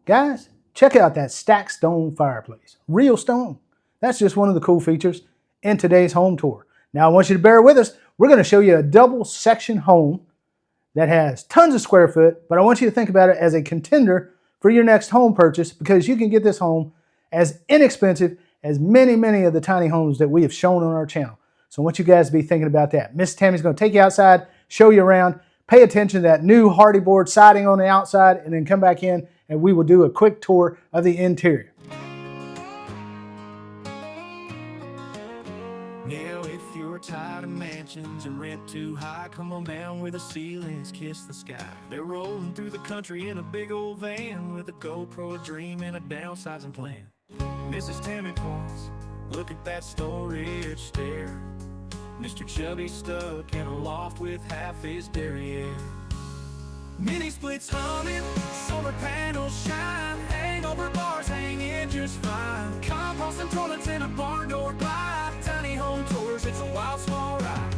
Guys, check out that stacked stone fireplace. Real stone. That's just one of the cool features in today's home tour. Now I want you to bear with us. We're going to show you a double section home that has tons of square foot, but I want you to think about it as a contender for your next home purchase, because you can get this home as inexpensive as many of the tiny homes that we have shown on our channel. So I want you guys to be thinking about that. Miss Tammy's going to take you outside, show you around, pay attention to that new hardy board siding on the outside, and then come back in and we will do a quick tour of the interior. Now if you're tired of mansions and rent too high, come on down where the ceilings kiss the sky. They're rolling through the country in a big old van with a GoPro, a dream, and a downsizing plan. Mrs. Tammy points, look at that storage stair. Mr. Chubby stuck in a loft with half his derriere. Mini splits humming, solar panels shine, hangover bars hanging just fine. Compost and toilets in a barn door glide. Tiny home tours, it's a wild small ride.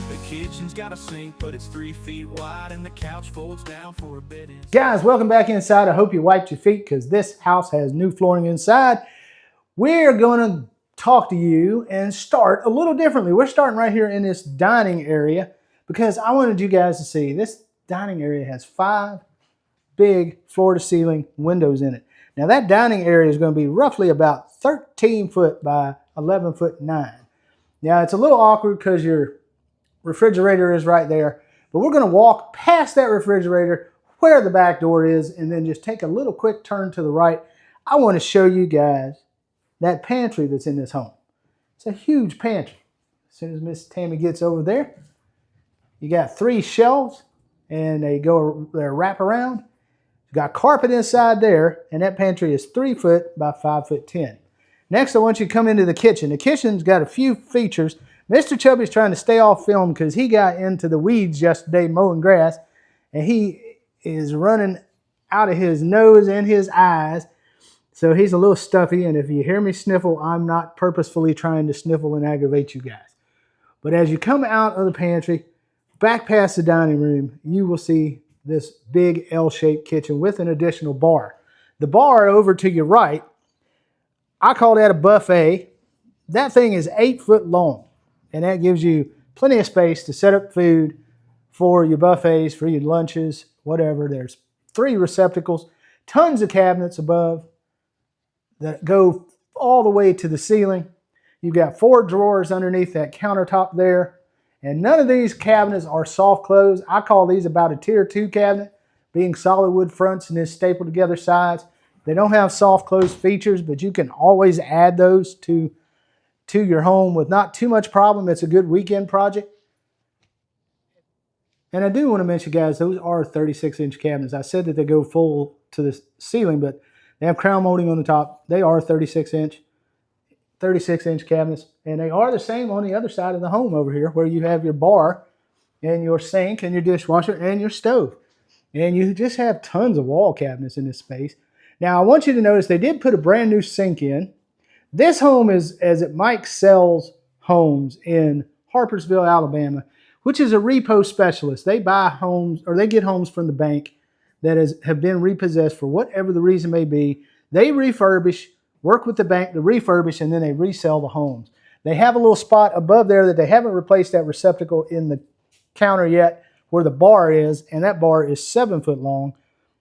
The kitchen's got a sink, but it's 3 feet wide, and the couch folds down for a bed. Guys, welcome back inside. I hope you wiped your feet because this house has new flooring inside. We're going to talk to you and start a little differently. We're starting right here in this dining area because I wanted you guys to see this dining area has 5 big floor-to-ceiling windows in it. Now that dining area is going to be roughly about 13 foot by 11 foot 9. Now it's a little awkward because your refrigerator is right there, but we're going to walk past that refrigerator where the back door is and then just take a little quick turn to the right. I want to show you guys that pantry that's in this home. It's a huge pantry. As soon as Miss Tammy gets over there, you got 3 shelves and they wrap around. You got carpet inside there, and that pantry is 3 foot by 5 foot 10. Next, I want you to come into the kitchen. The kitchen's got a few features. Mr. Chubby's trying to stay off film because he got into the weeds yesterday mowing grass, and he is running out of his nose and his eyes. So he's a little stuffy, and if you hear me sniffle, I'm not purposefully trying to sniffle and aggravate you guys. But as you come out of the pantry, back past the dining room, you will see this big L-shaped kitchen with an additional bar. The bar over to your right, I call that a buffet. That thing is 8 foot long, and that gives you plenty of space to set up food for your buffets, for your lunches, whatever. There's 3 receptacles, tons of cabinets above that go all the way to the ceiling. You've got 4 drawers underneath that countertop there. And none of these cabinets are soft close. I call these about a tier 2 cabinet, being solid wood fronts and then stapled together sides. They don't have soft close features, but you can always add those to your home with not too much problem. It's a good weekend project. And I do want to mention, guys, those are 36-inch cabinets. I said that they go full to the ceiling, but they have crown molding on the top. They are 36-inch cabinets, and they are the same on the other side of the home over here, where you have your bar and your sink and your dishwasher and your stove. And you just have tons of wall cabinets in this space. Now, I want you to notice they did put a brand new sink in. This home is, Mike sells homes in Harpersville, Alabama, which is a repo specialist. They buy homes, or they get homes from the bank that have been repossessed for whatever the reason may be. They refurbish, work with the bank to refurbish, and then they resell the homes. They have a little spot above there that they haven't replaced that receptacle in the counter yet where the bar is, and that bar is 7 foot long.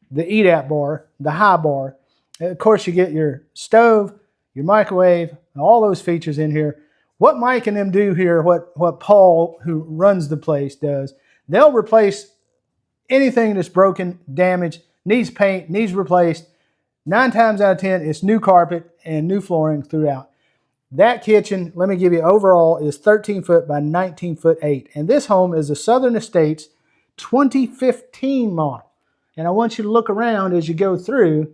The eat-at bar, the high bar. And of course, you get your stove, your microwave, all those features in here. What Mike and them do here, what Paul, who runs the place, does, they'll replace anything that's broken, damaged, needs paint, needs replaced. 9 times out of 10, it's new carpet and new flooring throughout. That kitchen, let me give you, overall is 13 foot by 19 foot 8. And this home is a Southern Estates 2015 model. And I want you to look around as you go through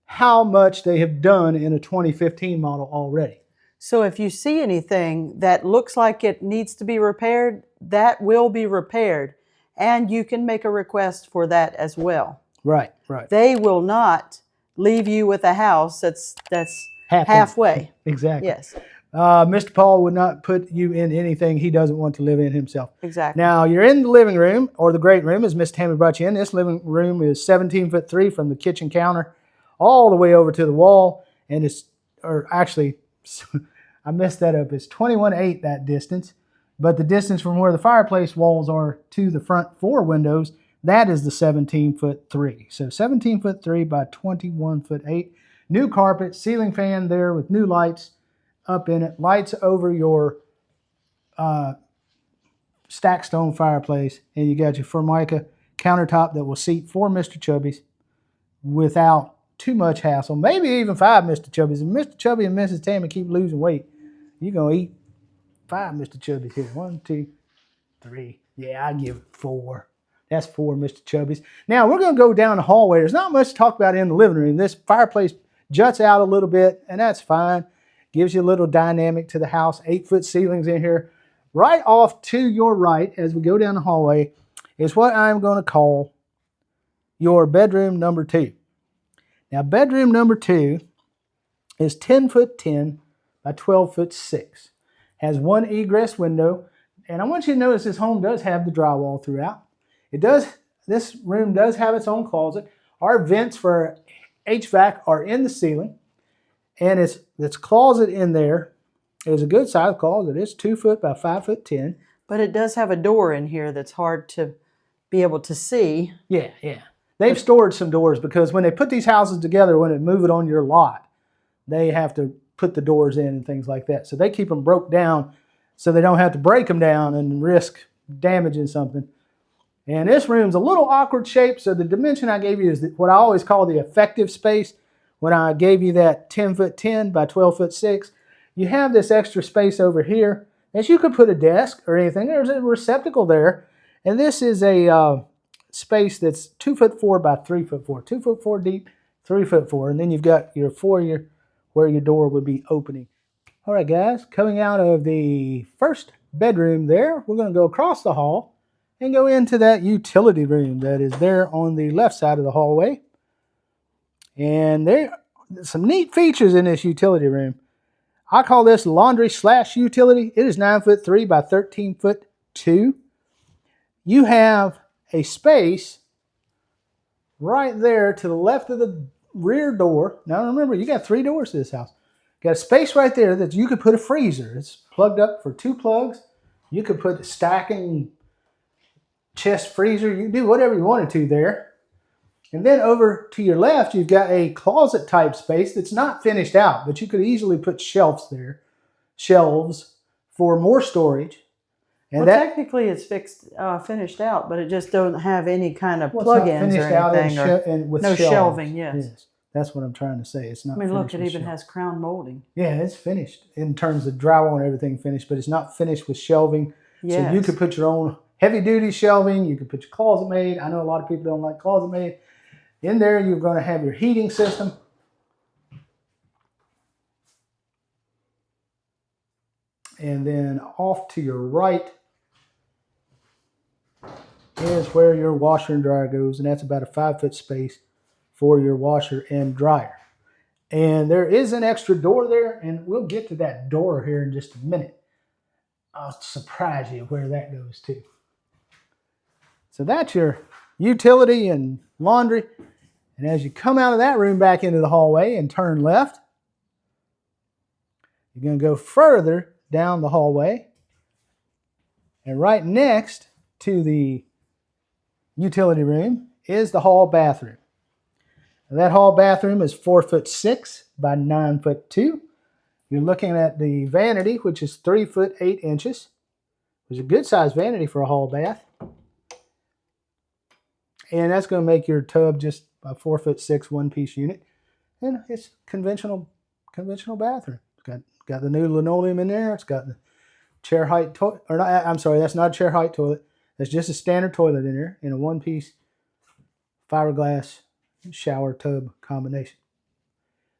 how much they have done in a 2015 model already. So if you see anything that looks like it needs to be repaired, that will be repaired. And you can make a request for that as well. Right, right. They will not leave you with a house that's halfway. Exactly. Yes. Mr. Paul would not put you in anything he doesn't want to live in himself. Exactly. Now, you're in the living room, or the great room, as Miss Tammy brought you in. This living room is 17'3" from the kitchen counter all the way over to the wall. And it's, or actually, I messed that up. It's 21'8" that distance. But the distance from where the fireplace walls are to the front 4 windows, that is the 17'3". So 17'3" by 21'8". New carpet, ceiling fan there with new lights up in it. Lights over your stacked stone fireplace. And you got your Formica countertop that will seat 4 Mr. Chubbies without too much hassle. Maybe even 5 Mr. Chubbies. If Mr. Chubby and Mrs. Tammy keep losing weight, you're going to eat 5 Mr. Chubbies here. 1, 2, 3. Yeah, I give it 4. That's 4 Mr. Chubbies. Now, we're going to go down the hallway. There's not much to talk about in the living room. This fireplace juts out a little bit, and that's fine. Gives you a little dynamic to the house. 8-foot ceilings in here. Right off to your right, as we go down the hallway, is what I'm going to call your bedroom number 2. Now, bedroom number 2 is 10'10" by 12'6". Has 1 egress window. And I want you to notice this home does have the drywall throughout. It does. This room does have its own closet. Our vents for HVAC are in the ceiling. And it's closet in there is a good size closet. It's 2 foot by 5'10". But it does have a door in here that's hard to be able to see. Yeah. They've stored some doors because when they put these houses together, when they move it on your lot, they have to put the doors in and things like that. So they keep them broke down so they don't have to break them down and risk damaging something. And this room's a little awkward shape, so the dimension I gave you is what I always call the effective space. When I gave you that 10'10" by 12'6", you have this extra space over here that you could put a desk or anything. There's a receptacle there. And this is a space that's 2'4" by 3'4". 2'4" deep, 3'4". And then you've got your foyer where your door would be opening. All right, guys, coming out of the first bedroom there, we're going to go across the hall and go into that utility room that is there on the left side of the hallway. And there are some neat features in this utility room. I call this laundry/utility. It is 9'3" by 13'2". You have a space right there to the left of the rear door. Now remember, you got 3 doors to this house. Got a space right there that you could put a freezer. It's plugged up for 2 plugs. You could put a stacking chest freezer. You can do whatever you wanted to there. And then over to your left, you've got a closet type space that's not finished out, but you could easily put shelves there, shelves for more storage. And well, technically it's finished out, but it just don't have any kind of plug-ins or anything. With no shelves. Shelving, yes. That's what I'm trying to say. It's not. I mean, look, it even shelves. has crown molding. Yeah, it's finished in terms of drywall and everything finished, but it's not finished with shelving. Yes. So you could put your own heavy-duty shelving. You could put your closet made. I know a lot of people don't like closet made. In there, you're going to have your heating system. And then off to your right is where your washer and dryer goes, and that's about a 5-foot space for your washer and dryer. And there is an extra door there, and we'll get to that door here in just a minute. I'll surprise you where that goes to. So that's your utility and laundry. And as you come out of that room back into the hallway and turn left, you're going to go further down the hallway. And right next to the utility room is the hall bathroom. Now that hall bathroom is 4'6" by 9'2". You're looking at the vanity, which is 3'8". It's a good sized vanity for a hall bath. And that's going to make your tub just a 4'6" one-piece unit. And it's conventional bathroom. It's got the new linoleum in there. It's got the chair height toilet. Or not, I'm sorry, that's not a chair height toilet. That's just a standard toilet in there in a one-piece fiberglass shower tub combination.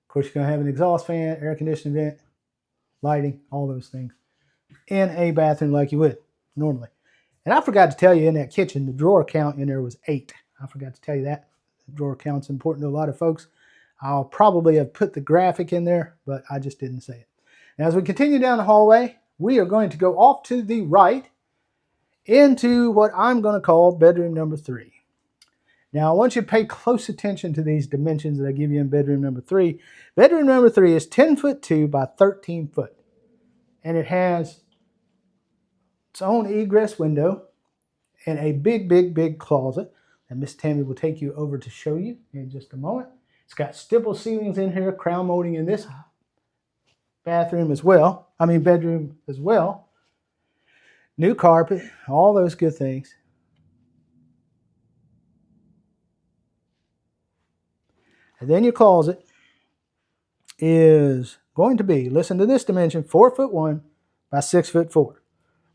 Of course, you're going to have an exhaust fan, air conditioning vent, lighting, all those things in a bathroom like you would normally. And I forgot to tell you in that kitchen, the drawer count in there was 8. I forgot to tell you that. The drawer count's important to a lot of folks. I'll probably have put the graphic in there, but I just didn't say it. Now, as we continue down the hallway, we are going to go off to the right into what I'm going to call bedroom number 3. Now, I want you to pay close attention to these dimensions that I give you in bedroom number 3. Bedroom number 3 is 10'2" by 13 foot. And it has its own egress window and a big, big, big closet. And Miss Tammy will take you over to show you in just a moment. It's got stipple ceilings in here, crown molding in this bedroom as well. New carpet, all those good things. And then your closet is going to be, listen to this dimension, 4'1" by 6'4".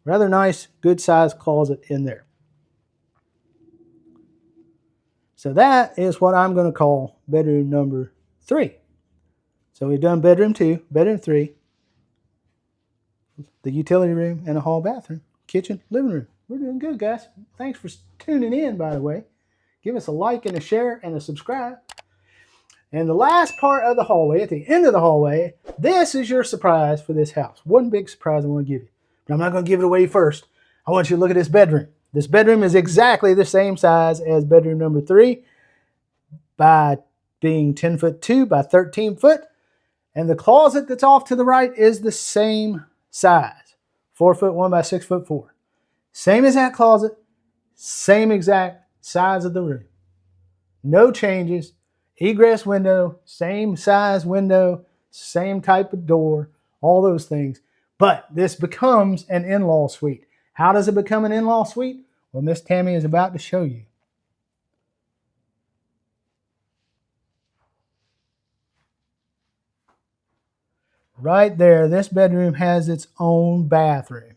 Rather nice, good sized closet in there. So that is what I'm going to call bedroom number 3. So we've done bedroom 2, bedroom 3, the utility room, and a hall bathroom, kitchen, living room. We're doing good, guys. Thanks for tuning in, by the way. Give us a like and a share and a subscribe. And the last part of the hallway, at the end of the hallway, this is your surprise for this house. One big surprise I want to give you. But I'm not going to give it away first. I want you to look at this bedroom. This bedroom is exactly the same size as bedroom number 3 by being 10'2" by 13 foot. And the closet that's off to the right is the same size, 4'1" by 6'4". Same exact closet, same exact size of the room. No changes. Egress window, same size window, same type of door, all those things. But this becomes an in-law suite. How does it become an in-law suite? Well, Miss Tammy is about to show you. Right there, this bedroom has its own bathroom.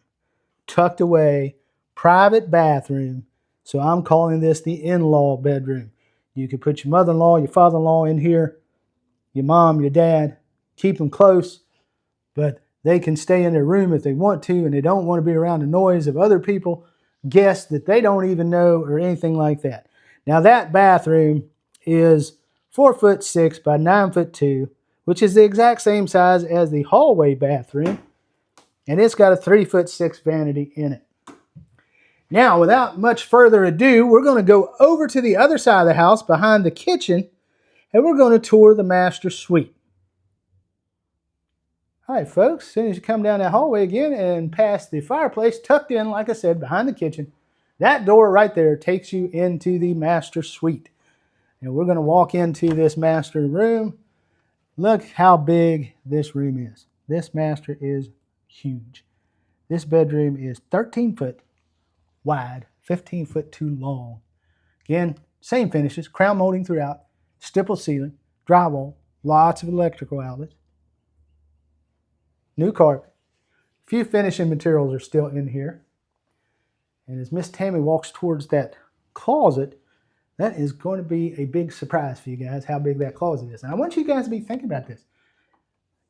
Tucked away, private bathroom. So I'm calling this the in-law bedroom. You can put your mother-in-law, your father-in-law in here, your mom, your dad, keep them close, but they can stay in their room if they want to, and they don't want to be around the noise of other people, guests that they don't even know or anything like that. Now that bathroom is 4'6" by 9'2", which is the exact same size as the hallway bathroom, and it's got a 3'6" vanity in it. Now, without much further ado, we're going to go over to the other side of the house behind the kitchen, and we're going to tour the master suite. All right, folks, as soon as you come down that hallway again and past the fireplace, tucked in, like I said, behind the kitchen, that door right there takes you into the master suite. And we're going to walk into this master room. Look how big this room is. This master is huge. This bedroom is 13 foot wide, 15'2" long. Again, same finishes, crown molding throughout, stipple ceiling, drywall, lots of electrical outlets, new carpet. A few finishing materials are still in here. And as Miss Tammy walks towards that closet, that is going to be a big surprise for you guys, how big that closet is. And I want you guys to be thinking about this.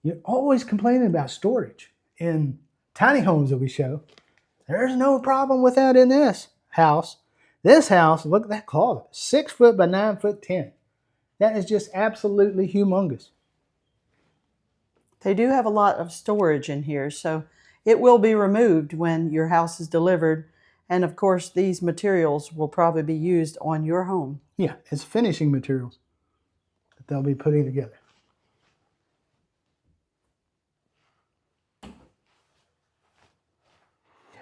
You're always complaining about storage in tiny homes that we show. There's no problem with that in this house. This house, look at that closet, 6 foot by 9'10". That is just absolutely humongous. They do have a lot of storage in here, so it will be removed when your house is delivered. And of course, these materials will probably be used on your home. Yeah, it's finishing materials that they'll be putting together.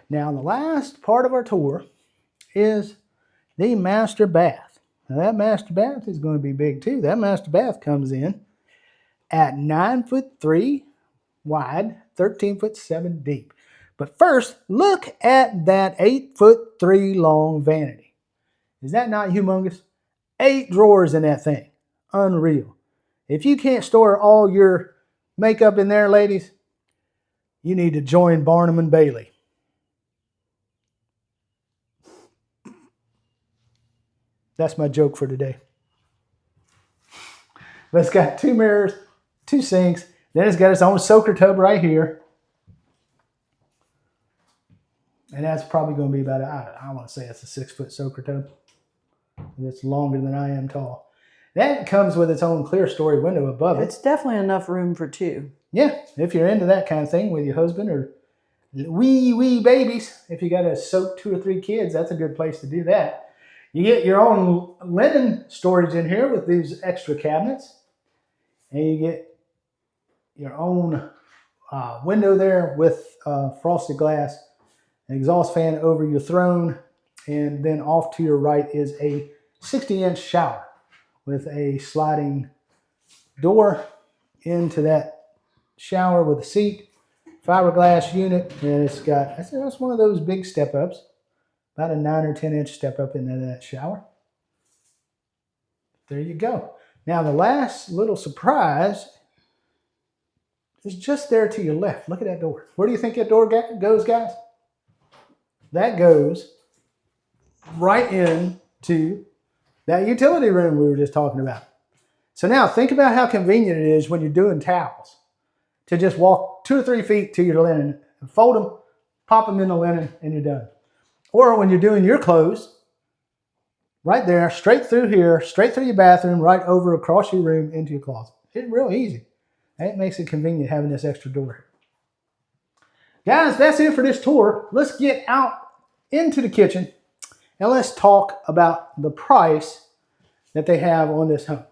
Now, the last part of our tour is the master bath. Now, that master bath is going to be big too. That master bath comes in at 9'3" wide, 13'7" deep. But first, look at that 8'3" long vanity. Is that not humongous? 8 drawers in that thing. Unreal. If you can't store all your makeup in there, ladies, you need to join Barnum and Bailey. That's my joke for today. But it's got 2 mirrors, 2 sinks. Then it's got its own soaker tub right here. And that's probably going to be about, I want to say it's a 6-foot soaker tub. It's longer than I am tall. That comes with its own clear story window above it. It's definitely enough room for 2. Yeah, if you're into that kind of thing with your husband or wee babies, if you got to soak 2 or 3 kids, that's a good place to do that. You get your own linen storage in here with these extra cabinets, and you get your own window there with frosted glass, an exhaust fan over your throne, and then off to your right is a 60-inch shower with a sliding door into that shower with a seat, fiberglass unit, and it's got, that's one of those big step ups, about a 9 or 10 inch step up into that shower. There you go. Now the last little surprise is just there to your left. Look at that door. Where do you think that door goes, guys? That goes right into that utility room we were just talking about. So now think about how convenient it is when you're doing towels to just walk 2 or 3 feet to your linen and fold them, pop them in the linen, and you're done. Or when you're doing your clothes, right there, straight through here, straight through your bathroom, right over across your room into your closet. It's real easy. And it makes it convenient having this extra door. Guys, that's it for this tour. Let's get out into the kitchen and let's talk about the price that they have on this home.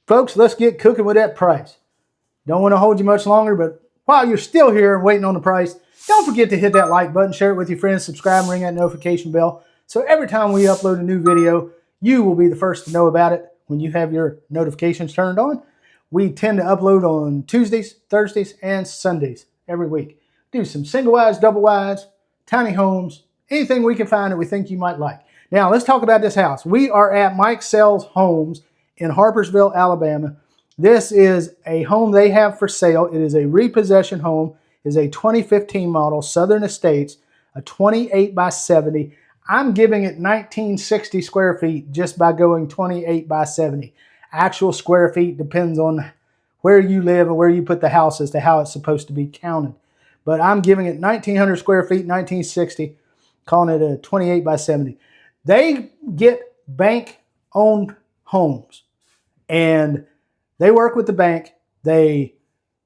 Folks, let's get cooking with that price. Don't want to hold you much longer, but while you're still here and waiting on the price, don't forget to hit that like button, share it with your friends, subscribe, and ring that notification bell. So every time we upload a new video, you will be the first to know about it when you have your notifications turned on. We tend to upload on Tuesdays, Thursdays, and Sundays every week. Do some single wides, double wides, tiny homes, anything we can find that we think you might like. Now, let's talk about this house. We are at Mike Sells Homes in Harpersville, Alabama. This is a home they have for sale. It is a repossession home. It is a 2015 model, Southern Estates, a 28 by 70. I'm giving it 1960 square feet just by going 28 by 70. Actual square feet depends on where you live and where you put the house as to how it's supposed to be counted. But I'm giving it 1,900 square feet, 1960, calling it a 28 by 70. They get bank-owned homes, and they work with the bank. They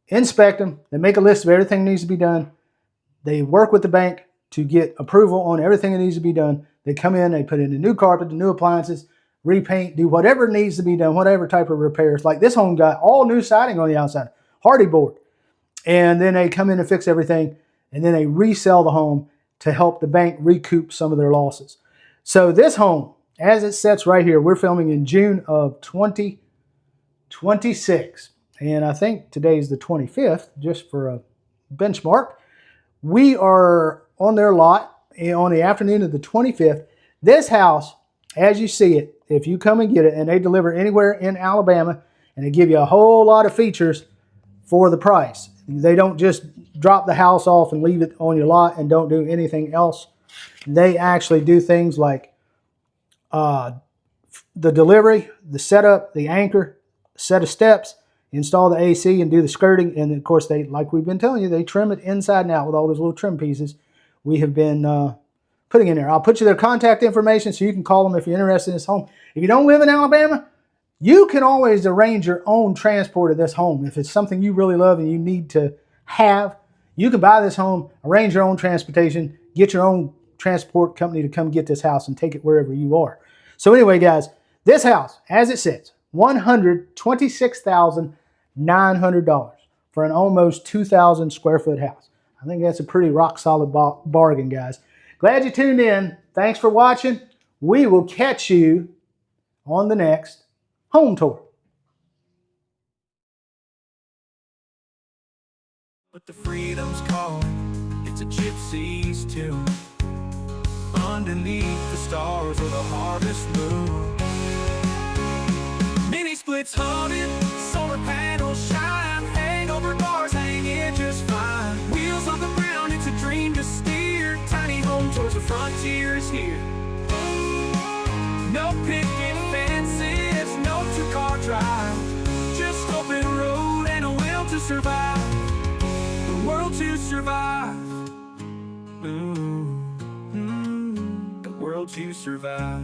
inspect them. They make a list of everything that needs to be done. They work with the bank to get approval on everything that needs to be done. They come in, they put in the new carpet, the new appliances, repaint, do whatever needs to be done, whatever type of repairs. Like this home got all new siding on the outside, hardy board. And then they come in and fix everything, and then they resell the home to help the bank recoup some of their losses. So this home, as it sits right here, we're filming in June of 2026. And I think today's the 25th, just for a benchmark. We are on their lot on the afternoon of the 25th. This house, as you see it, if you come and get it, and they deliver anywhere in Alabama, and they give you a whole lot of features for the price. They don't just drop the house off and leave it on your lot and don't do anything else. They actually do things like the delivery, the setup, the anchor, set of steps, install the AC and do the skirting. And of course, they, like we've been telling you, they trim it inside and out with all those little trim pieces we have been putting in there. I'll put you their contact information so you can call them if you're interested in this home. If you don't live in Alabama, you can always arrange your own transport of this home. If it's something you really love and you need to have, you can buy this home, arrange your own transportation, get your own transport company to come get this house and take it wherever you are. So anyway, guys, this house, as it sits, $126,900 for an almost 2,000 square foot house. I think that's a pretty rock solid bargain, guys. Glad you tuned in. Thanks for watching. We will catch you on the next home tour. But the freedom's call, it's a gypsy's tune. Underneath the stars of the harvest moon. Mini splits humming, solar panels shine, hangover bars hang in just fine. Wheels on the ground, it's a dream to steer. Tiny home tours, the frontier is here. No picket fences, no two-car drive, just open road and a will to survive. The world to survive. The world to survive.